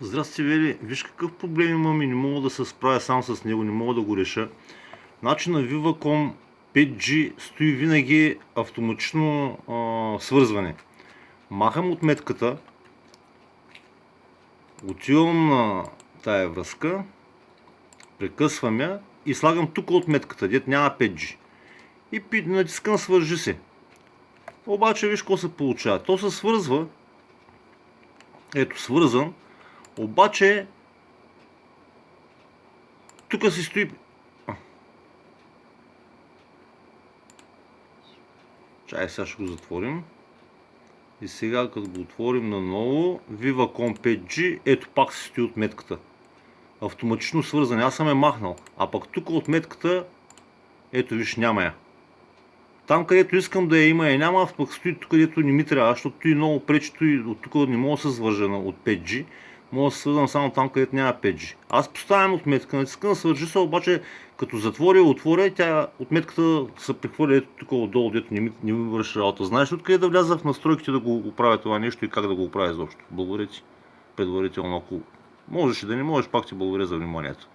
Здрасти, Вели. Виж какъв проблем имам и не мога да се справя сам с него, не мога да го реша. Значи на Viva.com 5G стои винаги автоматично свързване. Махам отметката, отивам на тая връзка, прекъсвам я и слагам тук отметката, дето няма 5G. И натискам свържи се. Обаче виж какво се получава. То се свързва, ето свързан, обаче тук си стои. Чай, сега ще го затворим. И сега като го отворим наново, Viva.com 5G, ето пак си стои отметката. Автоматично свързане, аз съм я махнал. А пък тук отметката, ето виж, няма я. Там където искам да я има я няма, а пък стои тук където не ми трябва, защото той много пречи, от тук не мога да се свържа от 5G. Мога да се свързвам само там където няма 5G. Аз поставям отметка, натискам да свържи се, обаче като отворя, тя отметката се прехвърля ето тук отдолу, дето не ми върши работа. Знаеш ли откъде да вляза в настройките да го оправя това нещо и как да го оправя изобщо? Благодаря ти предварително, ако можеш и да не можеш, пак ти благодаря за вниманието.